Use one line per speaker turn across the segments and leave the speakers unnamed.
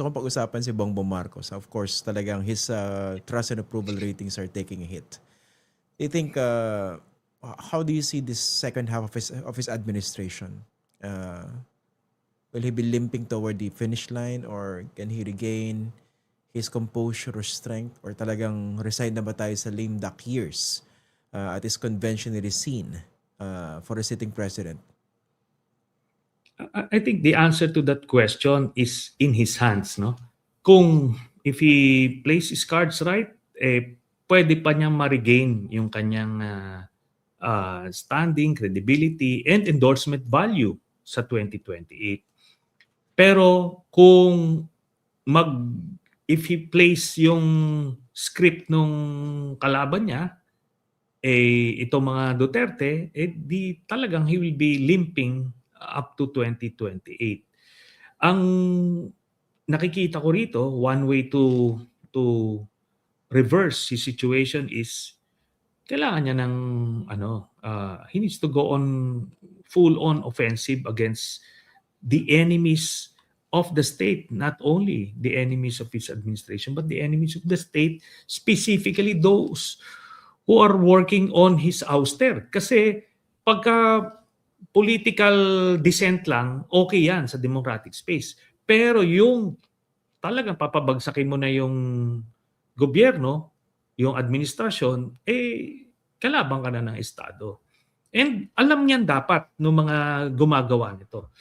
kung pag-usapan si Bongbong Marcos, of course, talagang his trust and approval ratings are taking a hit. Do you think, how do you see this second half of his administration? Uh, will he be limping toward the finish line, or can he regain his composure or strength, or talagang resign na ba tayo sa lame duck years at is conventionally seen for a sitting president?
I think the answer to that question is in his hands, no? Kung if he plays his cards right, pwede pa niyang ma-regain yung kanyang standing, credibility, and endorsement value sa 2028. Pero kung if he plays yung script nung kalaban niya, itong mga Duterte, di talagang he will be limping up to 2028. Ang nakikita ko rito, one way to reverse his situation is kailangan niya ng he needs to go on full on offensive against the enemies of the state, not only the enemies of his administration but the enemies of the state, specifically those who are working on his ouster. Kasi pagka political dissent lang, okay yan sa democratic space. Pero yung talagang papabagsakin mo na yung gobyerno, yung administrasyon, kalaban ka na ng Estado. And alam niyan dapat ng mga gumagawa nito.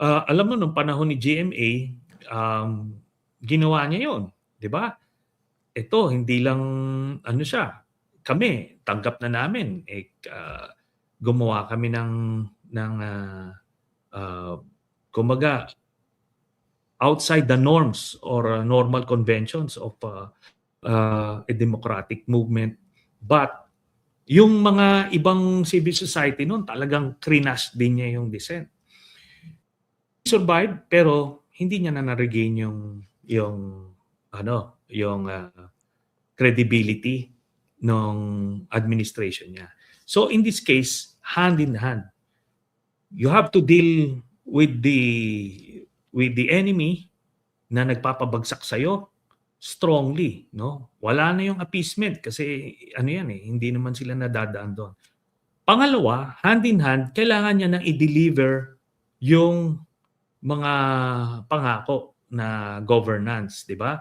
Alam mo, nung panahon ni GMA, ginawa niya yon, di ba? Ito, hindi lang siya. Kami, tanggap na namin. Gumawa kami ng kumaga, outside the norms or normal conventions of a democratic movement. But yung mga ibang civil society noon, talagang krinash din niya yung dissent. He survived, pero hindi niya na na-regain yung credibility ng administration niya. So in this case, hand in hand, you have to deal with the enemy na nagpapabagsak sa'yo strongly, no? Wala na yung appeasement kasi hindi naman sila nadadaan doon. Pangalawa, hand in hand, kailangan niya nang i-deliver yung mga pangako na governance, di ba?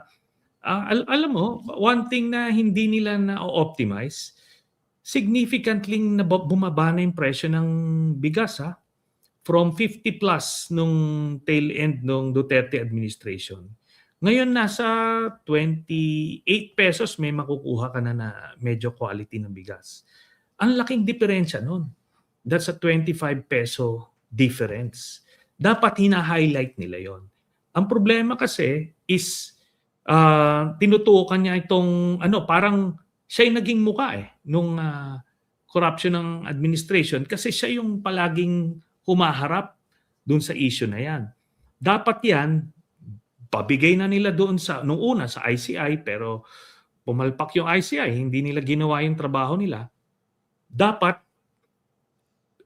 Alam mo, one thing na hindi nila na-optimize, significantly na bumaba na yung presyo ng bigas, from 50 plus nung tail end nung Duterte administration. Ngayon nasa 28 pesos may makukuha ka na medyo quality ng bigas. Ang laking diferensya nun. That's a 25 peso difference. Dapat hina-highlight nila yon. Ang problema kasi is tinutukan niya itong parang siya yung naging muka nung corruption ng administration kasi siya yung palaging humaharap dun sa issue na yan. Dapat yan, pabigay na nila doon nung una sa ICI, pero pumalpak yung ICI, hindi nila ginawa yung trabaho nila. Dapat,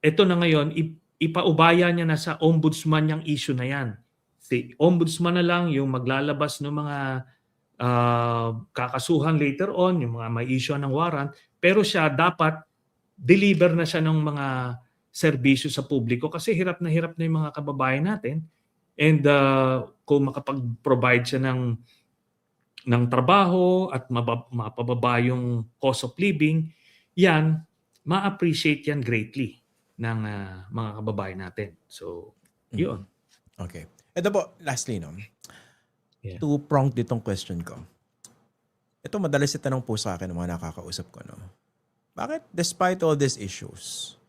ito na ngayon, ipaubaya niya na sa ombudsman yung issue na yan. Si ombudsman na lang yung maglalabas ng mga kakasuhan later on, yung mga may issue ng warrant, pero siya dapat deliver na siya ng mga serbisyo sa publiko kasi hirap na yung mga kababayan natin. And kung makapag-provide siya ng trabaho at mapababa yung cost of living, yan, ma-appreciate yan greatly ng mga kababayan natin. So, yun.
Okay. Ito po, lastly, two-pronged ditong question ko. Ito madalas itanong po sa akin ng mga nakakausap ko, bakit despite all these issues,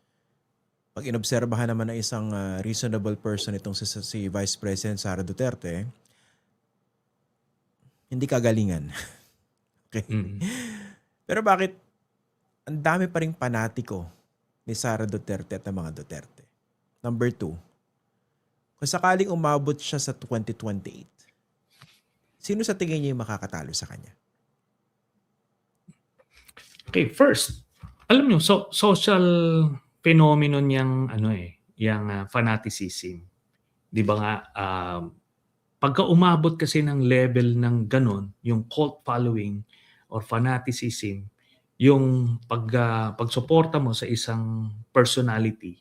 pag inobserbahan naman ng isang reasonable person itong si Vice President Sara Duterte, hindi kagalingan. Okay? Pero bakit ang dami pa ring panatiko ni Sara Duterte at ng mga Duterte? Number 2, kung sakaling umabot siya sa 2028, sino sa tingin niyo yung makakatalo sa kanya?
Okay, first, alam niyo, social phenomenon yung yung fanaticism. 'Di ba nga Pagka umabot kasi ng level ng gano'n, yung cult following or fanaticism, yung pagsuporta mo sa isang personality,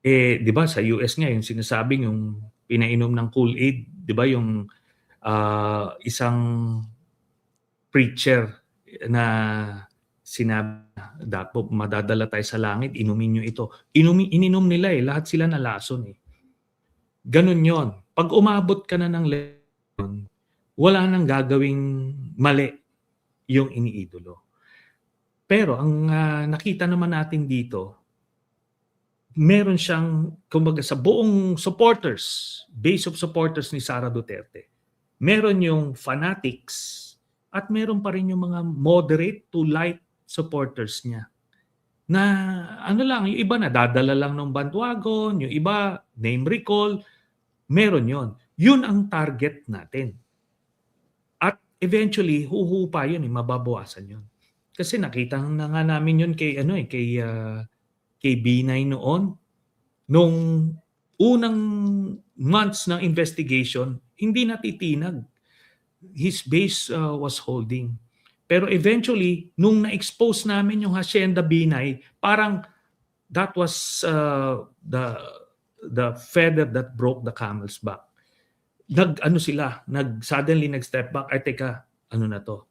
'di ba sa US nga yung sinasabing yung pinainom ng Kool-Aid, 'di ba yung, isang preacher na sinabi na, "Dapat madadala tayo sa langit, inumin niyo ito." Ininom nila, lahat sila nalason, Gano'n 'yon. 'Pag umabot ka na ng level, wala nang gagawing mali yung iniidolo. Pero ang, nakita naman natin dito, meron siyang kumbaga sa buong supporters, base of supporters ni Sara Duterte, meron yung fanatics at meron pa rin yung mga moderate to light supporters niya. Na ano lang, yung iba nadadala lang ng bandwagon, yung iba name recall, meron yon. Yun ang target natin. At eventually, huhupa yun, mababawasan yun. Kasi nakita na nga namin yun kay kay Binay noon. Nung unang months ng investigation, hindi natitinag. His base was holding. Pero eventually, nung na-expose namin yung Hacienda Binay, parang that was the feather that broke the camel's back. Nag-ano sila, suddenly nag-step back, ay teka, ano na to,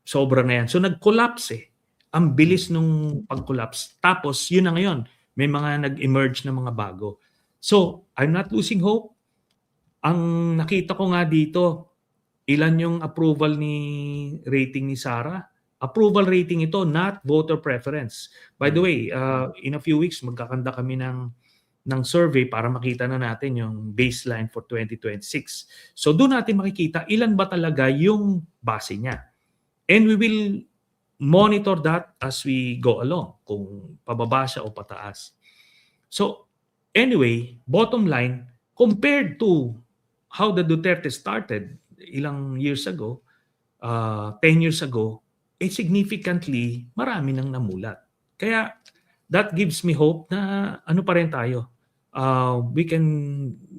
sobra na yan. So nag-collapse Ang bilis nung pag-collapse. Tapos yun na ngayon, may mga nag-emerge na mga bago. So, I'm not losing hope. Ang nakita ko nga dito, ilan yung approval rating ni Sara? Approval rating ito, not voter preference. By the way, in a few weeks, magkakanda kami ng survey para makita na natin yung baseline for 2026. So doon natin makikita ilan ba talaga yung base niya. And we will monitor that as we go along, kung pababa siya o pataas. So anyway, bottom line, compared to how the Duterte started ilang years ago, 10 years ago, significantly marami nang namulat. Kaya that gives me hope na ano pa rin tayo, we can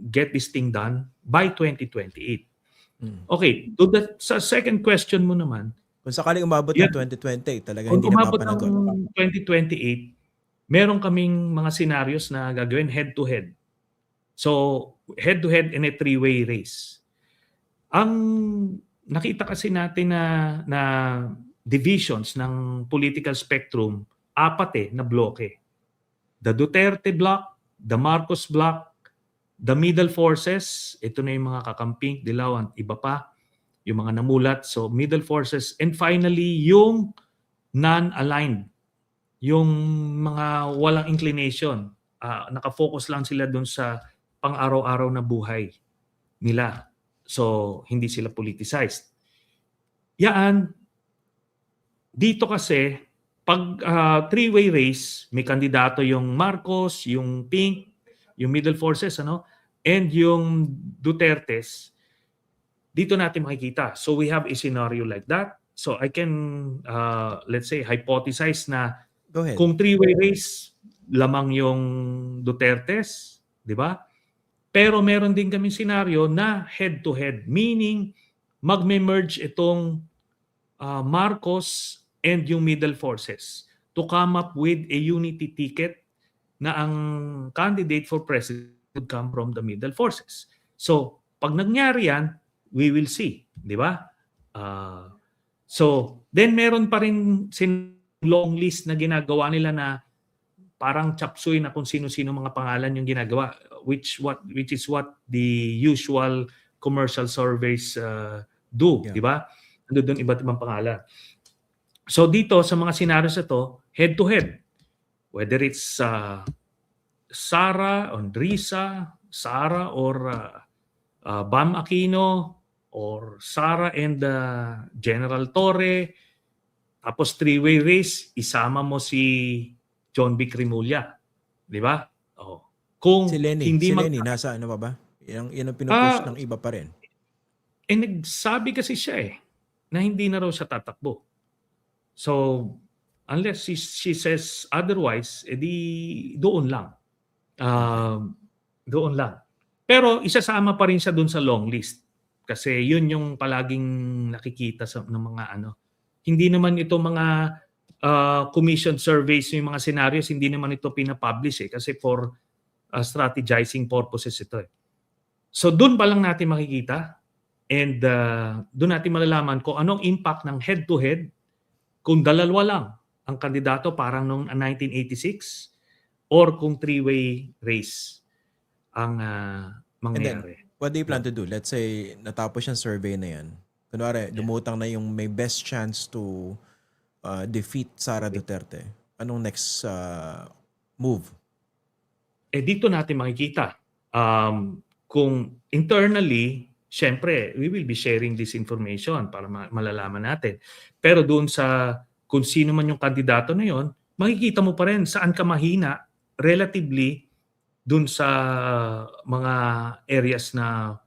get this thing done by 2028. Okay, sa second question mo naman,
Kung sakaling umabot ng 2020, talagang
kung
hindi na
umabot ng
mapapanagot.
2028, meron kaming mga scenarios na gagawin head-to-head. So, head-to-head in a three-way race. Ang nakita kasi natin na divisions ng political spectrum, 4 na bloke. The Duterte block, the Marcos block, the middle forces, ito na yung mga kakamping, Dilaw, iba pa, yung mga namulat. So, middle forces. And finally, yung non-aligned, yung mga walang inclination. Nakafocus lang sila dun sa pang-araw-araw na buhay nila. So, hindi sila politicized. Yan, dito kasi, pag three-way race, may kandidato yung Marcos, yung Pink, yung middle forces, and yung Dutertes, dito natin makikita. So we have a scenario like that. So I can, let's say, hypothesize na
Go ahead.
kung three-way race, lamang yung Dutertes, di ba? Pero meron din kami scenario na head-to-head, meaning magme-merge itong Marcos and yung middle forces to come up with a unity ticket na ang candidate for president would come from the middle forces. So, pag nangyari yan, we will see, di ba? So, then meron pa rin long list na ginagawa nila na parang chapsuy na kung sino-sino mga pangalan yung ginagawa, which is what the usual commercial surveys do, di ba? Ando doon iba't ibang pangalan. So dito sa mga scenarios ito, head to head, whether it's Sara, Andrisa, Sara or Bam Aquino, or Sara and General Torre, tapos three-way race, isama mo si John B. Crimolia, di ba? Kung
Si Lenny, nasa ano pa ba? Yan ang pinupush ng iba pa rin.
Nagsabi kasi siya na hindi na raw siya tatakbo. So, unless she says otherwise, edi doon lang. Doon lang. Pero isasama pa rin siya dun sa long list. Kasi yun yung palaging nakikita ng mga ano. Hindi naman ito mga commission surveys, yung mga scenarios, hindi naman ito pinapublish kasi for strategizing purposes ito eh. So dun pa lang natin makikita and dun natin malalaman kung anong impact ng head-to-head kung dalawa lang ang kandidato parang noong 1986 or kung three-way race ang
And then,
mangyayari.
what do you plan to do? Let's say, natapos yung survey na yan. Kunwari, lumutang na yung may best chance to defeat Sara Duterte. Anong next move?
Dito natin makikita kung internally, syempre, we will be sharing this information para malalaman natin. Pero doon sa kung sino man yung kandidato na yon, makikita mo pa rin saan ka mahina relatively doon sa mga areas na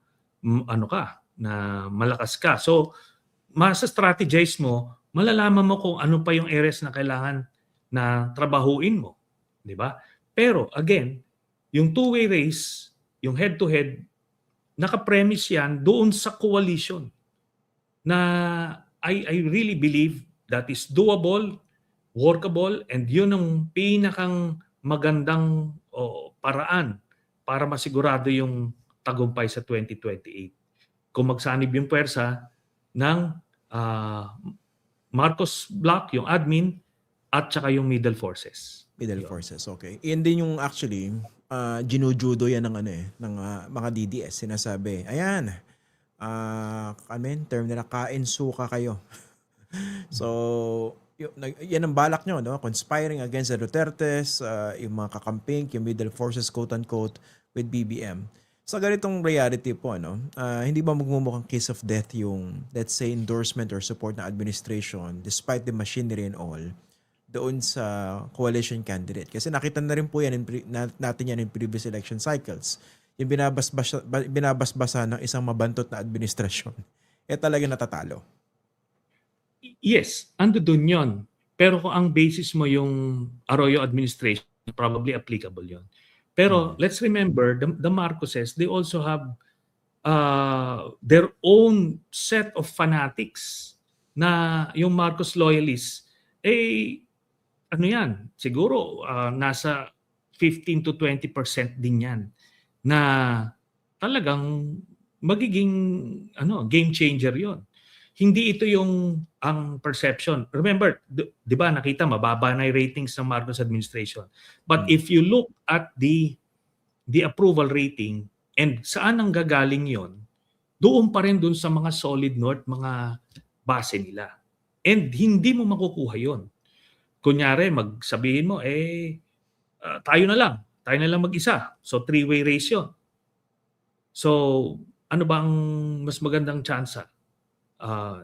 na malakas ka. So, masa-strategize mo, malalaman mo kung ano pa yung areas na kailangan na trabahuin mo, 'di ba? Pero again, yung two-way race, yung head-to-head, naka-premise yan doon sa coalition na I really believe that is doable, workable, and yun ang pinakang magandang paraan para masigurado yung tagumpay sa 2028. Kung magsanib yung pwersa ng Marcos Block, yung admin, at saka yung middle forces.
Middle forces, okay. Yan din yung actually, ginujudo yan ng ng mga DDS. Sinasabi, ayan, term nila, kain suka kayo. So, yan ang balak nyo, no? Conspiring against the Dutertes, yung mga kakamping, yung middle forces, quote-unquote, with BBM. Sa ganitong reality po, hindi ba magmumukhang case of death yung, let's say, endorsement or support ng administration despite the machinery and all doon sa coalition candidate? Kasi nakita na rin po yan natin yan in previous election cycles. Yung binabasbasa ng isang mabantot na administrasyon, talaga natatalo.
Yes, ando dun yun. Pero kung ang basis mo yung Arroyo administration, probably applicable yun. Pero let's remember, the Marcoses, they also have their own set of fanatics na yung Marcos loyalists, ano yan, siguro nasa 15 to 20% din yan na talagang magiging game changer yon. Hindi ito yung ang perception. Remember, 'di ba nakita mababa na yung ratings ng Marcos administration. But if you look at the approval rating and saan ang gagaling yon, doon pa rin doon sa mga solid north, mga base nila. And hindi mo makukuha yon. Kunyari, magsabihin mo, tayo na lang mag-isa. So, three-way race yun. So, ano ba ang mas magandang tsansa?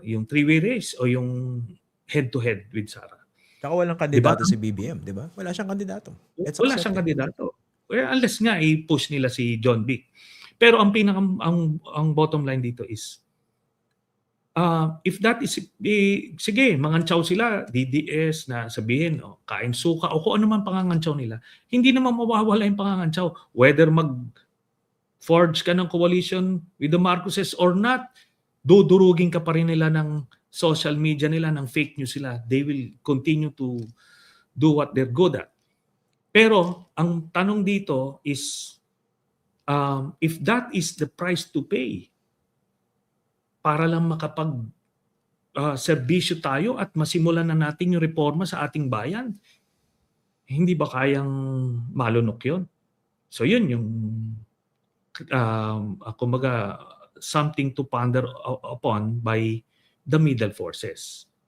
Yung three-way race o yung head-to-head with Sara?
Saka walang kandidato si BBM, di ba? Wala siyang kandidato.
Wala siyang kandidato. Well, unless nga i-push nila si John Vic. Pero ang bottom line dito is, if that is, sige, mangantsaw sila, DDS na sabihin, kain suka, o kung ano man pangangantsaw nila, hindi naman mawawala yung pangangantsaw. Whether mag-forge ka ng coalition with the Marcoses or not, dudurugin ka pa rin nila ng social media nila, ng fake news sila. They will continue to do what they're good at. Pero, ang tanong dito is, if that is the price to pay, para lang serbisyo tayo at masimulan na natin yung reforma sa ating bayan, hindi ba kayang malunok yun? So yun yung kumbaga something to ponder upon by the middle forces.